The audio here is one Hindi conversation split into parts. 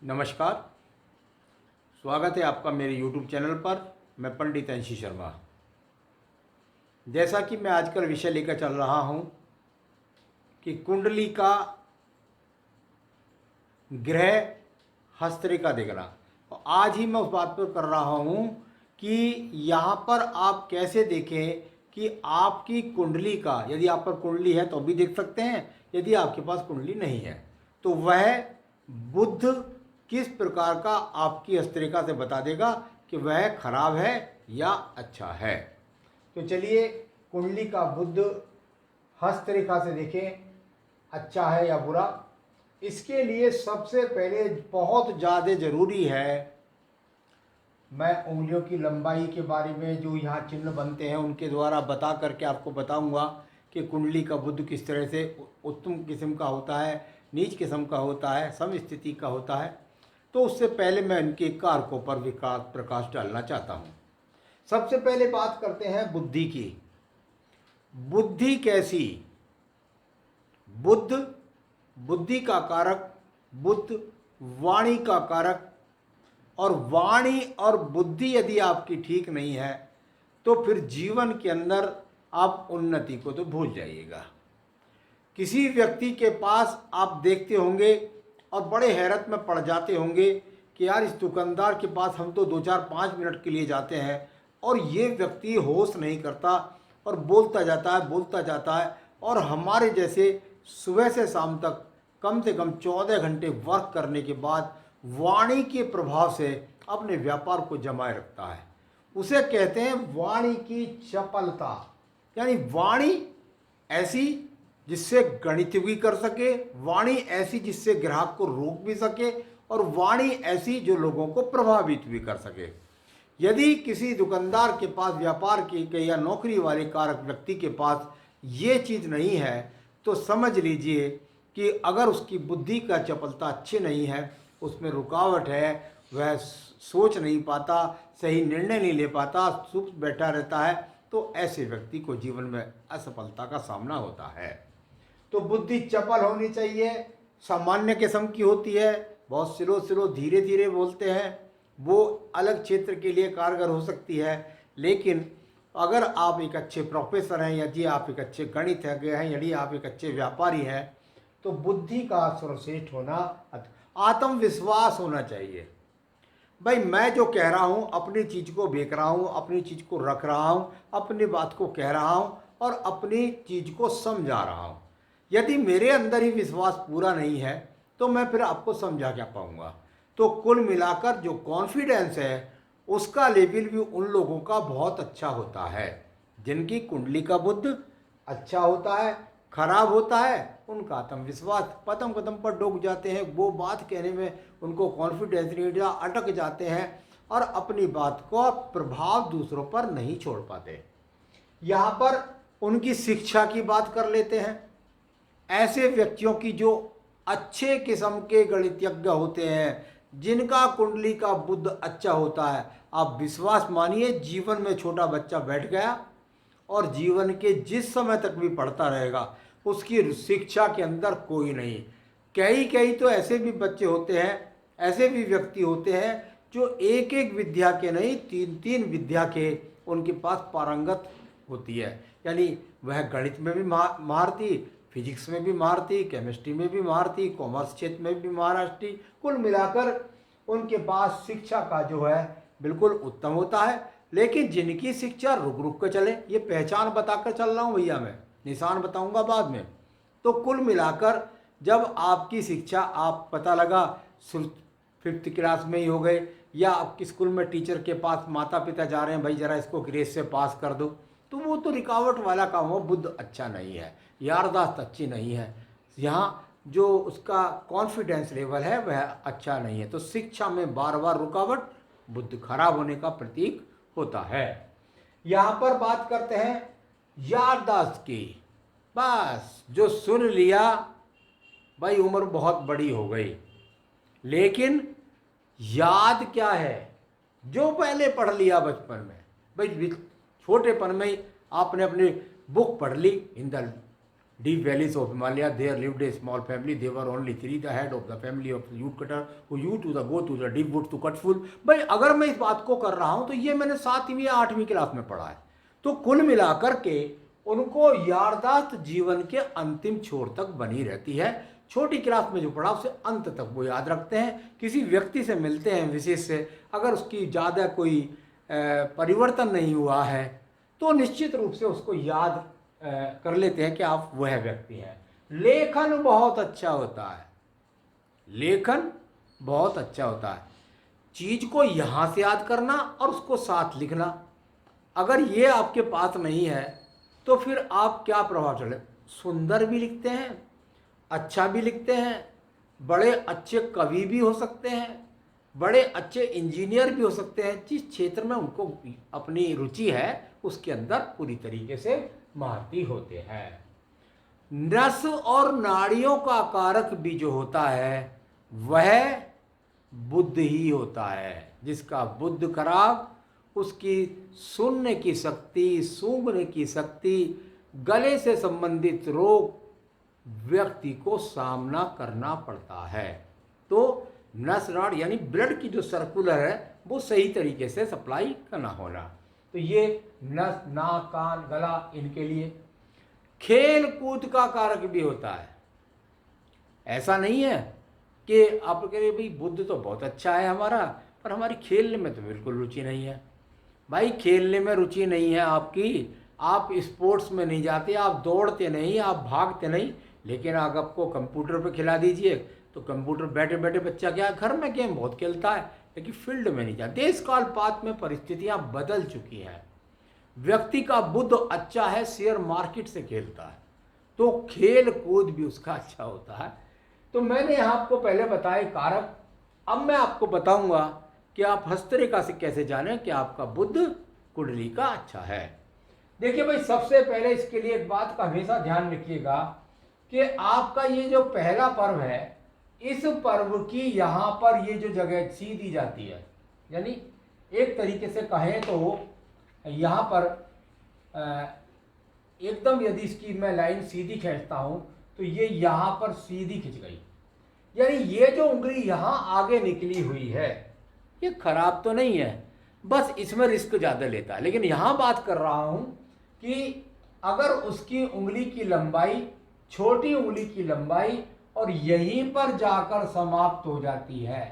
नमस्कार। स्वागत है आपका मेरे YouTube चैनल पर। मैं पंडित अंशी शर्मा। जैसा कि मैं आजकल विषय लेकर चल रहा हूं कि कुंडली का ग्रह हस्तरेखा देखना, और आज ही मैं उस बात पर कर रहा हूं कि यहाँ पर आप कैसे देखें कि आपकी कुंडली का, यदि आप पर कुंडली है तो भी देख सकते हैं, यदि आपके पास कुंडली नहीं है तो वह बुध किस प्रकार का आपकी हस्तरेखा से बता देगा कि वह खराब है या अच्छा है। तो चलिए कुंडली का बुध हस्तरेखा से देखें अच्छा है या बुरा। इसके लिए सबसे पहले बहुत ज़्यादा ज़रूरी है, मैं उंगलियों की लंबाई के बारे में जो यहाँ चिन्ह बनते हैं उनके द्वारा बता करके आपको बताऊंगा कि कुंडली का बुध किस तरह से उत्तम किस्म का होता है, नीच किस्म का होता है, समस्थिति का होता है। तो उससे पहले मैं इनके कारकों पर विकास प्रकाश डालना चाहता हूँ। सबसे पहले बात करते हैं बुद्धि की। बुद्धि कैसी? बुद्ध बुद्धि का कारक, बुद्ध वाणी का कारक, और वाणी और बुद्धि यदि आपकी ठीक नहीं है तो फिर जीवन के अंदर आप उन्नति को तो भूल जाइएगा। किसी व्यक्ति के पास आप देखते होंगे और बड़े हैरत में पड़ जाते होंगे कि यार इस दुकानदार के पास हम तो 2-4-5 मिनट के लिए जाते हैं और ये व्यक्ति होश नहीं करता और बोलता जाता है और हमारे जैसे सुबह से शाम तक कम से कम 14 घंटे वर्क करने के बाद वाणी के प्रभाव से अपने व्यापार को जमाए रखता है। उसे कहते हैं वाणी की चपलता। यानी वाणी ऐसी जिससे गणित भी कर सके, वाणी ऐसी जिससे ग्राहक को रोक भी सके, और वाणी ऐसी जो लोगों को प्रभावित भी कर सके। यदि किसी दुकानदार के पास, व्यापार के या नौकरी वाले कारक व्यक्ति के पास ये चीज़ नहीं है तो समझ लीजिए कि अगर उसकी बुद्धि का चपलता अच्छी नहीं है, उसमें रुकावट है, वह सोच नहीं पाता, सही निर्णय नहीं ले पाता, चुप बैठा रहता है, तो ऐसे व्यक्ति को जीवन में असफलता का सामना होता है। तो बुद्धि चपल होनी चाहिए। सामान्य किस्म की होती है, बहुत स्लो धीरे धीरे बोलते हैं, वो अलग क्षेत्र के लिए कारगर हो सकती है। लेकिन अगर आप एक अच्छे प्रोफेसर हैं, यदि आप एक अच्छे गणितज्ञ हैं, यदि आप एक अच्छे व्यापारी हैं, तो बुद्धि का सर्वश्रेष्ठ होना, आत्मविश्वास होना चाहिए। भाई मैं जो कह रहा हूँ, अपनी चीज़ को बेच रहा हूँ, अपनी चीज़ को रख रहा हूँ, अपनी बात को कह रहा हूँ और अपनी चीज़ को समझा रहा हूँ। यदि मेरे अंदर ही विश्वास पूरा नहीं है तो मैं फिर आपको समझा क्या पाऊँगा। तो कुल मिलाकर जो कॉन्फिडेंस है उसका लेवल भी उन लोगों का बहुत अच्छा होता है जिनकी कुंडली का बुध अच्छा होता है। खराब होता है उनका आत्मविश्वास पदम कदम पर डूब जाते हैं, वो बात कहने में उनको कॉन्फिडेंस नहीं होता, अटक जाते हैं और अपनी बात को प्रभाव दूसरों पर नहीं छोड़ पाते। यहाँ पर उनकी शिक्षा की बात कर लेते हैं। ऐसे व्यक्तियों की जो अच्छे किस्म के गणितज्ञ होते हैं, जिनका कुंडली का बुध अच्छा होता है, आप विश्वास मानिए जीवन में छोटा बच्चा बैठ गया और जीवन के जिस समय तक भी पढ़ता रहेगा उसकी शिक्षा के अंदर कोई नहीं। कई तो ऐसे भी बच्चे होते हैं, ऐसे भी व्यक्ति होते हैं जो एक एक विद्या के नहीं, 3-3 विद्या के उनके पास पारंगत होती है। यानी वह गणित में भी महारथी, फिजिक्स में भी महारथी, केमिस्ट्री में भी महारथी, कॉमर्स क्षेत्र में भी महारथी। कुल मिलाकर उनके पास शिक्षा का जो है बिल्कुल उत्तम होता है। लेकिन जिनकी शिक्षा रुक रुक कर चले, ये पहचान बताकर चल रहा हूँ भैया, मैं निशान बताऊंगा बाद में। तो कुल मिलाकर जब आपकी शिक्षा, आप पता लगा 5th क्लास में ही हो गए, या आपकी स्कूल में टीचर के पास माता पिता जा रहे हैं, भाई जरा इसको ग्रेस से पास कर दो, तो वो तो रुकावट वाला काम हो। बुद्ध अच्छा नहीं है, यारदाश्त अच्छी नहीं है, यहाँ जो उसका कॉन्फिडेंस लेवल है वह अच्छा नहीं है। तो शिक्षा में बार बार रुकावट बुद्ध खराब होने का प्रतीक होता है। यहाँ पर बात करते हैं याददाश्त की। बस जो सुन लिया, भाई उम्र बहुत बड़ी हो गई, लेकिन याद क्या है? जो पहले पढ़ लिया बचपन में, भाई छोटेपन में ही आपने अपनी बुक पढ़ ली, in the deep valleys of Himalaya, there lived a small family. They were only three. The head of the family of the wood cutter who used to go to the deep woods to cut wood. भाई अगर मैं इस बात को कर रहा हूँ तो ये मैंने 7वीं या 8वीं क्लास में पढ़ा है। तो कुल मिलाकर के उनको याददाश्त जीवन के अंतिम छोर तक बनी रहती है। छोटी क्लास में जो पढ़ा उसे अंत तक वो याद रखते हैं। किसी व्यक्ति से मिलते हैं विशेष से, अगर उसकी ज़्यादा कोई परिवर्तन नहीं हुआ है तो निश्चित रूप से उसको याद कर लेते हैं कि आप वह व्यक्ति हैं। लेखन बहुत अच्छा होता है, लेखन बहुत अच्छा होता है। चीज को यहाँ से याद करना और उसको साथ लिखना, अगर ये आपके पास नहीं है तो फिर आप क्या प्रभाव चले, सुंदर भी लिखते हैं, अच्छा भी लिखते हैं, बड़े अच्छे कवि भी हो सकते हैं, बड़े अच्छे इंजीनियर भी हो सकते हैं। जिस क्षेत्र में उनको अपनी रुचि है उसके अंदर पूरी तरीके से महारथी होते हैं। नस और नाड़ियों का कारक भी जो होता है वह बुद्ध ही होता है। जिसका बुद्ध खराब, उसकी सुनने की शक्ति, सूंघने की शक्ति, गले से संबंधित रोग व्यक्ति को सामना करना पड़ता है। तो नस नाड़ यानी ब्लड की जो सर्कुलर है वो सही तरीके से सप्लाई करना होना। तो ये नस, नाक, कान, गला, इनके लिए खेल कूद का कारक भी होता है। ऐसा नहीं है कि आप कह रहे भाई बुद्ध तो बहुत अच्छा है हमारा, पर हमारी खेलने में तो बिल्कुल रुचि नहीं है। भाई खेलने में रुचि नहीं है आपकी, आप स्पोर्ट्स में नहीं जाते, आप दौड़ते नहीं, आप भागते नहीं, लेकिन अगर आपको कंप्यूटर पे खिला दीजिए तो कंप्यूटर बैठे बैठे बच्चा क्या घर में गेम बहुत खेलता है लेकिन फील्ड में नहीं जाता। देश काल पात में परिस्थितियां बदल चुकी हैं। व्यक्ति का बुद्ध अच्छा है, शेयर मार्केट से खेलता है तो खेल कूद भी उसका अच्छा होता है। तो मैंने यहाँ आपको पहले बताए कारक, अब मैं आपको बताऊंगा कि आप हस्तरेखा से कैसे जानें कि आपका बुद्ध कुंडली का अच्छा है। देखिए भाई, सबसे पहले इसके लिए एक बात का हमेशा ध्यान रखिएगा कि आपका ये जो पहला पर्व है, इस पर्व की यहाँ पर ये जो जगह सीधी जाती है, यानी एक तरीके से कहें तो यहाँ पर एकदम यदि इसकी मैं लाइन सीधी खींचता हूँ तो ये यहाँ पर सीधी खिंच गई, यानी ये जो उंगली यहाँ आगे निकली हुई है ये खराब तो नहीं है, बस इसमें रिस्क ज़्यादा लेता है। लेकिन यहाँ बात कर रहा हूँ कि अगर उसकी उंगली की लंबाई, छोटी उंगली की लंबाई और यहीं पर जाकर समाप्त हो जाती है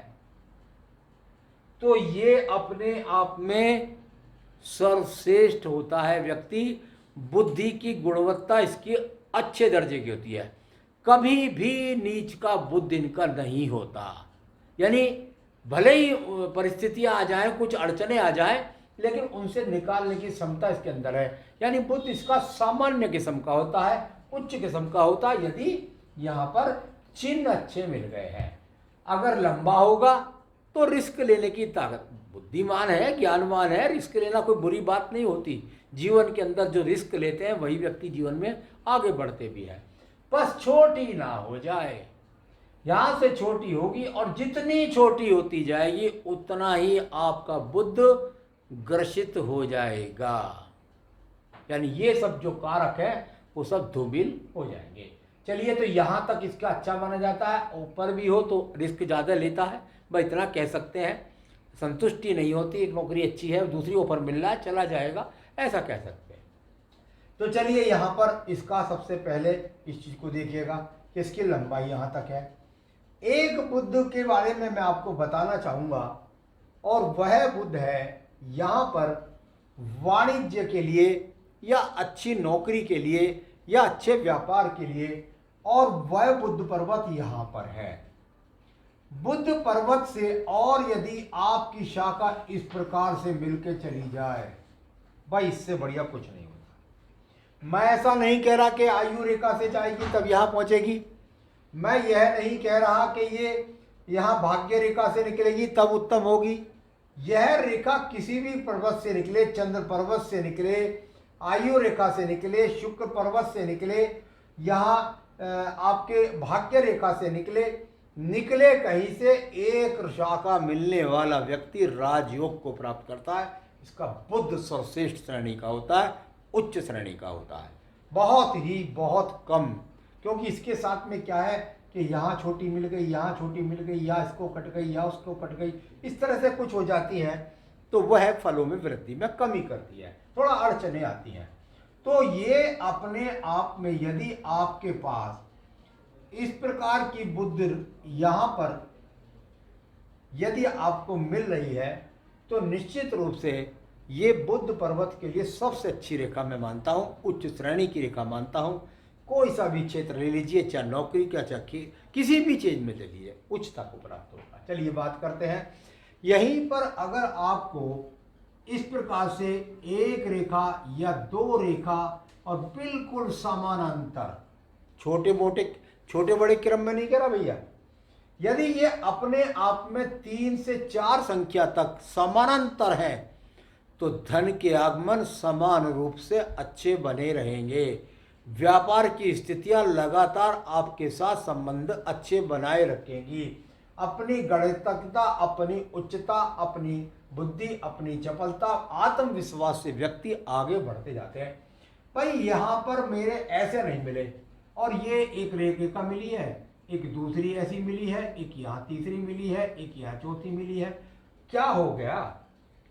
तो ये अपने आप में सर्वश्रेष्ठ होता है व्यक्ति। बुद्धि की गुणवत्ता इसकी अच्छे दर्जे की होती है, कभी भी नीच का बुद्ध इनका नहीं होता। यानी भले ही परिस्थितियां आ जाए, कुछ अड़चने आ जाए, लेकिन उनसे निकालने की क्षमता इसके अंदर है। यानी बुद्ध इसका सामान्य किस्म का होता है, उच्च किस्म का होता है यदि यहाँ पर चिन्ह अच्छे मिल गए हैं। अगर लंबा होगा तो रिस्क लेने की ताकत, बुद्धिमान है, ज्ञानवान है, रिस्क लेना कोई बुरी बात नहीं होती। जीवन के अंदर जो रिस्क लेते हैं वही व्यक्ति जीवन में आगे बढ़ते भी है। बस छोटी ना हो जाए, यहाँ से छोटी होगी और जितनी छोटी होती जाएगी उतना ही आपका बुद्ध ग्रसित हो जाएगा। यानी ये सब जो कारक है वो सब धूमिल हो जाएंगे। चलिए, तो यहाँ तक इसका अच्छा माना जाता है। ऊपर भी हो तो रिस्क ज़्यादा लेता है, भाई इतना कह सकते हैं। संतुष्टि नहीं होती, एक नौकरी अच्छी है दूसरी ऑफर मिल रहा है, चला जाएगा, ऐसा कह सकते हैं। तो चलिए यहाँ पर इसका सबसे पहले इस चीज़ को देखिएगा कि इसकी लंबाई यहाँ तक है। एक बुद्ध के बारे में मैं आपको बताना चाहूँगा और वह बुद्ध है यहाँ पर वाणिज्य के लिए या अच्छी नौकरी के लिए या अच्छे व्यापार के लिए, और वह बुद्ध पर्वत यहाँ पर है। बुद्ध पर्वत से और यदि आपकी शाखा इस प्रकार से मिलके चली जाए, भाई इससे बढ़िया कुछ नहीं होता। मैं ऐसा नहीं कह रहा कि आयु रेखा से जाएगी तब यहाँ पहुँचेगी, मैं यह नहीं कह रहा कि ये यहाँ भाग्य रेखा से निकलेगी तब उत्तम होगी। यह रेखा किसी भी पर्वत से निकले, चंद्र पर्वत से निकले, आयु रेखा से निकले, शुक्र पर्वत से निकले, यहाँ आपके भाग्य रेखा से निकले कहीं से, एक शाखा मिलने वाला व्यक्ति राजयोग को प्राप्त करता है। इसका बुद्ध सर्वश्रेष्ठ श्रेणी का होता है, उच्च श्रेणी का होता है। बहुत कम, क्योंकि इसके साथ में क्या है कि यहाँ छोटी मिल गई, यहाँ छोटी मिल गई, या इसको कट गई, या उसको कट गई, इस तरह से कुछ हो जाती है, तो वह फलों में वृद्धि में कमी करती है, थोड़ा अड़चने आती हैं। तो ये अपने आप में यदि आपके पास इस प्रकार की बुद्धि यहाँ पर यदि आपको मिल रही है, तो निश्चित रूप से ये बुद्ध पर्वत के लिए सबसे अच्छी रेखा मैं मानता हूँ, उच्च श्रेणी की रेखा मानता हूँ। कोई सा भी क्षेत्र ले लीजिए, चाहे नौकरी का, चाहे किसी भी चीज में ले लीजिए, उच्चता को प्राप्त होगा। चलिए बात करते हैं, यहीं पर अगर आपको इस प्रकार से एक रेखा या दो रेखा और बिल्कुल समानांतर, छोटे बड़े क्रम में नहीं कह रहा भैया, यदि ये अपने आप में 3 से 4 संख्या तक समानांतर है, तो धन के आगमन समान रूप से अच्छे बने रहेंगे। व्यापार की स्थितियां लगातार आपके साथ संबंध अच्छे बनाए रखेंगी। अपनी गणितज्ञता, अपनी उच्चता, अपनी बुद्धि, अपनी चपलता, आत्मविश्वास से व्यक्ति आगे बढ़ते जाते हैं। भाई यहाँ पर मेरे ऐसे नहीं मिले, और ये एक रेखा मिली है, एक दूसरी ऐसी मिली है, एक यहाँ तीसरी मिली है, एक यहाँ चौथी मिली है, क्या हो गया?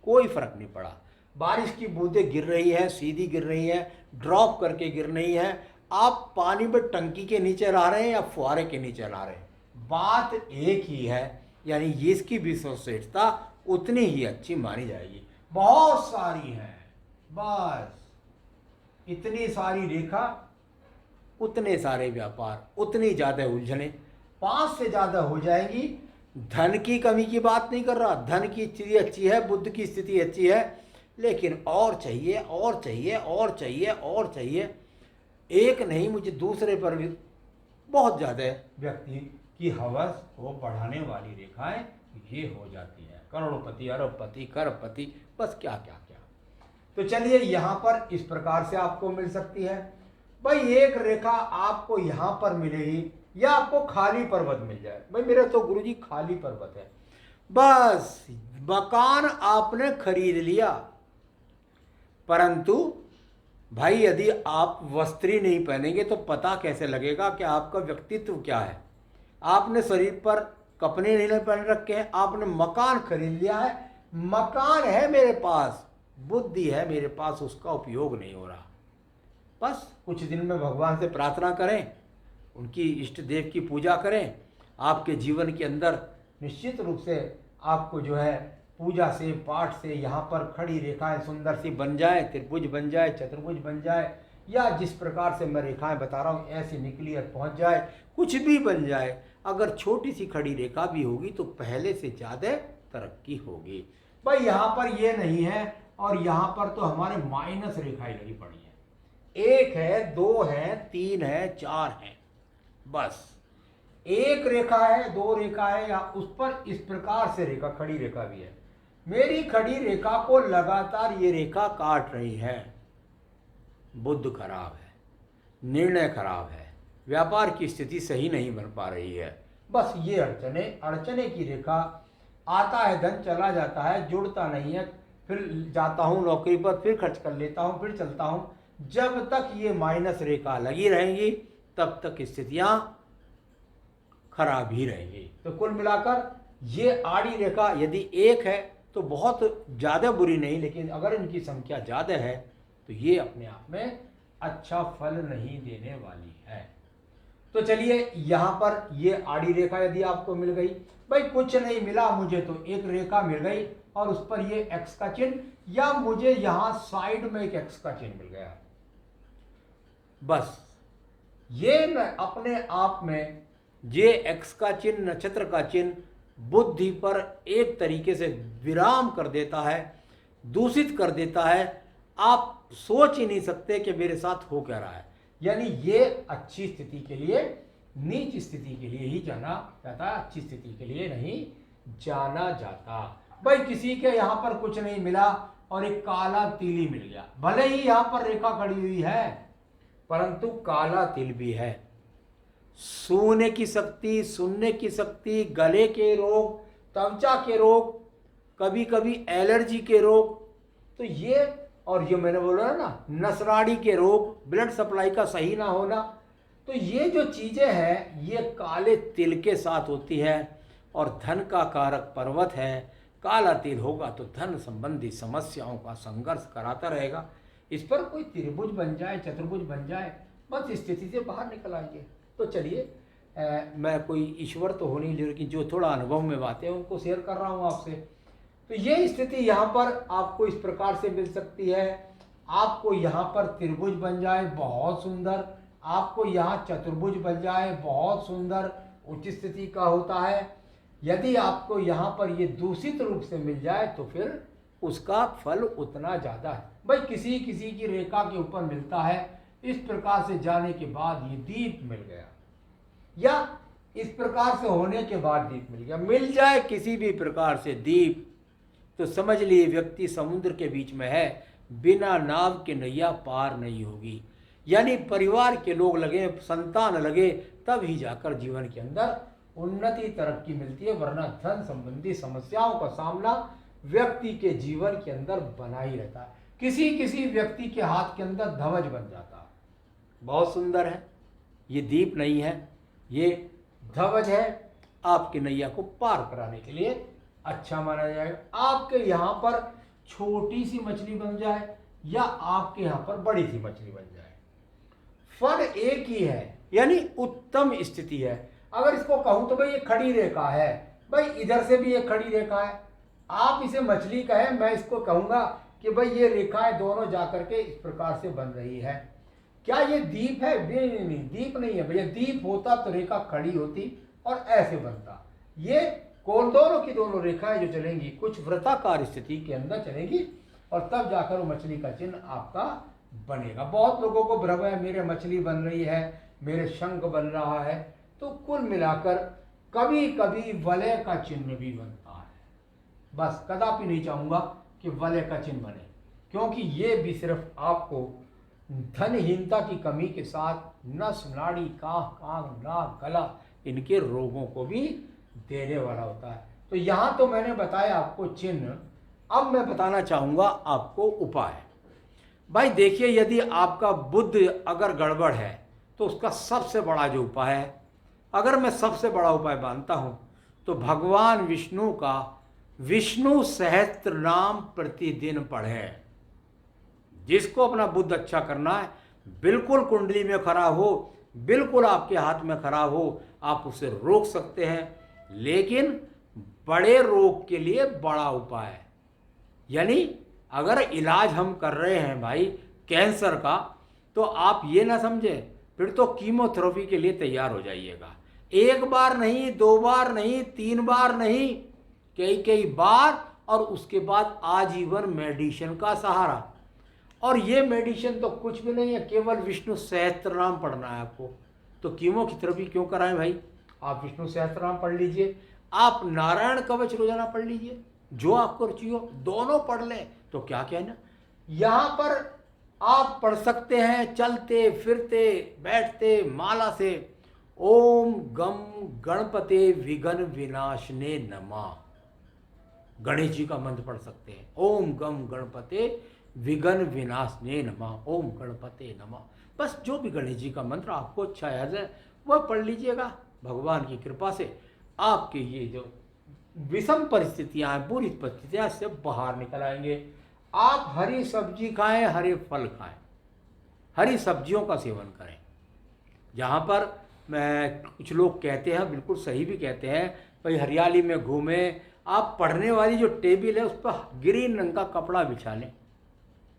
कोई फर्क नहीं पड़ा। बारिश की बूंदें गिर रही है, सीधी गिर रही है, ड्रॉप करके गिर रही है। आप पानी में टंकी के नीचे रह रहे हैं या फुहारे के नीचे रह रहे हैं, बात एक ही है। यानी ये इसकी विश्वसनीयता उतनी ही अच्छी मानी जाएगी। बहुत सारी है, बस इतनी सारी रेखा, उतने सारे व्यापार, उतनी ज्यादा उलझने, 5 से ज्यादा हो जाएंगी। धन की कमी की बात नहीं कर रहा, धन की स्थिति अच्छी है, बुद्ध की स्थिति अच्छी है, लेकिन और चाहिए, और चाहिए, और चाहिए, और चाहिए। एक नहीं, मुझे दूसरे पर भी बहुत ज्यादा व्यक्ति की हवस को बढ़ाने वाली रेखाएं ये हो जाती है। करोड़पति, अरबपति, खरबपति, बस क्या क्या क्या। तो चलिए यहाँ पर इस प्रकार से आपको मिल सकती है। भाई एक रेखा आपको यहाँ पर मिलेगी, या आपको खाली पर्वत मिल जाए। भाई मेरे तो गुरुजी खाली पर्वत है, बस मकान आपने खरीद लिया, परंतु भाई यदि आप वस्त्र ही नहीं पहनेंगे तो पता कैसे लगेगा कि आपका व्यक्तित्व क्या है। आपने शरीर पर कपड़े नहीं पहन रखे हैं, आपने मकान खरीद लिया है, मकान है मेरे पास, बुद्धि है मेरे पास, उसका उपयोग नहीं हो रहा। बस कुछ दिन में भगवान से प्रार्थना करें, उनकी इष्ट देव की पूजा करें, आपके जीवन के अंदर निश्चित रूप से आपको जो है पूजा से, पाठ से यहाँ पर खड़ी रेखाएं सुंदर सी बन जाए, त्रिभुज बन जाए, चतुर्भुज बन जाए, या जिस प्रकार से मैं रेखाएं बता रहा हूँ ऐसी निकली और पहुँच जाए, कुछ भी बन जाए। अगर छोटी सी खड़ी रेखा भी होगी तो पहले से ज़्यादा तरक्की होगी। भाई यहाँ पर ये नहीं है, और यहाँ पर तो हमारे माइनस रेखाएं लगी पड़ी है, 1 है, 2 है, 3 है, 4 है, बस एक रेखा है, 2 रेखा है, या उस पर इस प्रकार से रेखा, खड़ी रेखा भी है। मेरी खड़ी रेखा को लगातार ये रेखा काट रही है। बुद्ध खराब है, निर्णय खराब है, व्यापार की स्थिति सही नहीं बन पा रही है। बस ये अड़चने की रेखा, आता है धन, चला जाता है, जुड़ता नहीं है, फिर जाता हूँ नौकरी पर, फिर खर्च कर लेता हूँ, फिर चलता हूँ। जब तक ये माइनस रेखा लगी रहेंगी तब तक स्थितियां खराब ही रहेंगी। तो कुल मिलाकर ये आड़ी रेखा यदि 1 है तो बहुत ज़्यादा बुरी नहीं, लेकिन अगर इनकी संख्या ज़्यादा है तो ये अपने आप में अच्छा फल नहीं देने वाली है। तो चलिए यहाँ पर ये आड़ी रेखा यदि आपको मिल गई, भाई कुछ नहीं मिला मुझे तो एक रेखा मिल गई और उस पर ये एक्स का चिन्ह, या मुझे यहाँ साइड में एक एक्स का चिन्ह मिल गया, बस ये मैं अपने आप में, ये एक्स का चिन्ह, नक्षत्र का चिन्ह बुद्धि पर एक तरीके से विराम कर देता है, दूषित कर देता है। आप सोच ही नहीं सकते कि मेरे साथ हो क्या रहा है। यानी ये अच्छी स्थिति के लिए, नीच स्थिति के लिए ही जाना जाता है, अच्छी स्थिति के लिए नहीं जाना जाता। भाई किसी के यहाँ पर कुछ नहीं मिला और एक काला तिल मिल गया, भले ही यहाँ पर रेखा खड़ी हुई है परंतु काला तिल भी है। सूने की शक्ति, सुनने की शक्ति, गले के रोग, त्वचा के रोग, कभी कभी एलर्जी के रोग, तो ये और ये मैंने बोला ना नसनाड़ी के रोग, ब्लड सप्लाई का सही ना होना, तो ये जो चीज़ें हैं ये काले तिल के साथ होती है। और धन का कारक पर्वत है, काला तिल होगा तो धन संबंधी समस्याओं का संघर्ष कराता रहेगा। इस पर कोई त्रिभुज बन जाए, चतुर्भुज बन जाए, बस स्थिति से बाहर निकल आएंगे। तो चलिए, मैं कोई ईश्वर तो हो नहीं, लेकिन जो थोड़ा अनुभव में बातें हैं उनको शेयर कर रहा हूँ आपसे। तो ये स्थिति यहाँ पर आपको इस प्रकार से मिल सकती है। आपको यहाँ पर त्रिभुज बन जाए बहुत सुंदर, आपको यहाँ चतुर्भुज बन जाए बहुत सुंदर, उच्च स्थिति का होता है। यदि आपको यहाँ पर ये दूषित रूप से मिल जाए तो फिर उसका फल उतना ज़्यादा है। भाई किसी किसी की रेखा के ऊपर मिलता है, इस प्रकार से जाने के बाद ये दीप मिल गया, या इस प्रकार से होने के बाद दीप मिल गया, मिल जाए किसी भी प्रकार से दीप, तो समझ लिए व्यक्ति समुद्र के बीच में है, बिना नाव के नैया पार नहीं होगी। यानी परिवार के लोग लगे, संतान लगे, तब ही जाकर जीवन के अंदर उन्नति तरक्की मिलती है, वरना धन संबंधी समस्याओं का सामना व्यक्ति के जीवन के अंदर बना ही रहता है। किसी किसी व्यक्ति के हाथ के अंदर ध्वज बन जाता है, बहुत सुंदर है, ये दीप नहीं है, ये ध्वज है, आपके नैया को पार कराने के लिए अच्छा माना जाएगा। आपके यहाँ पर छोटी सी मछली बन जाए या आपके यहाँ पर बड़ी सी मछली बन जाए, फल एक ही है, यानी उत्तम स्थिति है। अगर इसको कहूँ तो भाई ये खड़ी रेखा है, भाई इधर से भी एक खड़ी रेखा है, आप इसे मछली कहें, मैं इसको कहूँगा कि भाई ये रेखाएं दोनों जाकर के इस प्रकार से बन रही है। क्या ये दीप है? नहीं, दीप नहीं है भैया। दीप होता तो रेखा खड़ी होती और ऐसे बनता। ये कौन, दोनों की दोनों रेखाएं जो चलेंगी कुछ वृत्ताकार स्थिति के अंदर चलेंगी और तब जाकर वो मछली का चिन्ह आपका बनेगा। बहुत लोगों को भ्रम है मेरे मछली बन रही है, मेरे शंख बन रहा है, तो कुल मिलाकर कभी कभी वलय का चिन्ह भी बनता है। बस कदापि नहीं चाहूँगा कि वलय का चिन्ह बने, क्योंकि ये भी सिर्फ आपको धनहीनता की कमी के साथ नस नाड़ी कान नाक गला इनके रोगों को भी देने वाला होता है। तो यहाँ तो मैंने बताया आपको चिन्ह, अब मैं बताना चाहूँगा आपको उपाय। भाई देखिए, यदि आपका बुद्ध अगर गड़बड़ है तो उसका सबसे बड़ा जो उपाय है, अगर मैं सबसे बड़ा उपाय मानता हूँ तो भगवान विष्णु का विष्णु सहस्त्र नाम प्रतिदिन पढ़ें। जिसको अपना बुद्ध अच्छा करना है, बिल्कुल कुंडली में खराब हो, बिल्कुल आपके हाथ में खराब हो, आप उसे रोक सकते हैं। लेकिन बड़े रोग के लिए बड़ा उपाय, यानी अगर इलाज हम कर रहे हैं भाई कैंसर का, तो आप ये ना समझे फिर तो कीमोथेरेपी के लिए तैयार हो जाइएगा। एक बार नहीं, दो बार नहीं, तीन बार नहीं, कई कई बार, और उसके बाद आजीवन मेडिसिन का सहारा। और ये मेडिसिन तो कुछ भी नहीं है, केवल विष्णु सहस्त्र नाम पढ़ना है आपको। तो कीमो की थेरेपी क्यों कराएं भाई, आप विष्णु सहस्त्र नाम पढ़ लीजिए, आप नारायण कवच रोजाना पढ़ लीजिए, जो आपको रुचि हो, दोनों पढ़ लें तो क्या कहना। यहाँ पर आप पढ़ सकते हैं चलते फिरते बैठते माला से, ओम गम गणपते विघ्न विनाशने नमः। गणेश जी का मंत्र पढ़ सकते हैं, ओम गम गणपते विघ्न विनाशने नमः, ओम गणपते नमः। बस जो भी गणेश जी का मंत्र आपको अच्छा याद है वह पढ़ लीजिएगा। भगवान की कृपा से आपके ये जो विषम परिस्थितियां हैं, बुरी परिस्थितियां, से बाहर निकल आएंगे। आप हरी सब्जी खाएं, हरे फल खाएं, हरी सब्जियों का सेवन करें। जहाँ पर कुछ लोग कहते हैं, बिल्कुल सही भी कहते हैं, भाई हरियाली में घूमें, आप पढ़ने वाली जो टेबल है उस पर ग्रीन रंग का कपड़ा बिछा लें।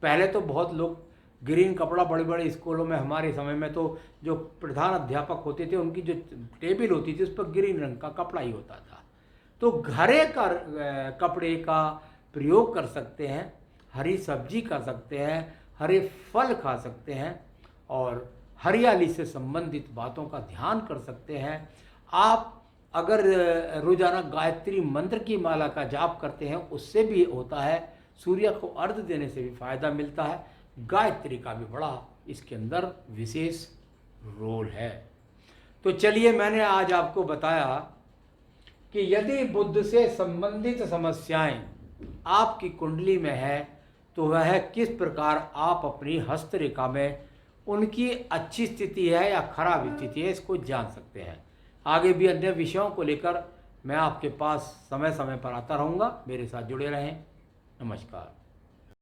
पहले तो बहुत लोग ग्रीन कपड़ा, बड़े बड़े स्कूलों में हमारे समय में तो जो प्रधान अध्यापक होते थे उनकी जो टेबल होती थी उस पर ग्रीन रंग का कपड़ा ही होता था। तो घरे का कपड़े का प्रयोग कर सकते हैं, हरी सब्जी खा सकते हैं, हरे फल खा सकते हैं, और हरियाली से संबंधित बातों का ध्यान कर सकते हैं। आप अगर रोजाना गायत्री मंत्र की माला का जाप करते हैं उससे भी होता है, सूर्य को अर्घ्य देने से भी फायदा मिलता है। गायत्री का भी बड़ा इसके अंदर विशेष रोल है। तो चलिए, मैंने आज आपको बताया कि यदि बुद्ध से संबंधित समस्याएं आपकी कुंडली में है तो वह किस प्रकार आप अपनी हस्तरेखा में उनकी अच्छी स्थिति है या खराब स्थिति है इसको जान सकते हैं। आगे भी अन्य विषयों को लेकर मैं आपके पास समय समय पर आता रहूँगा। मेरे साथ जुड़े रहें। नमस्कार।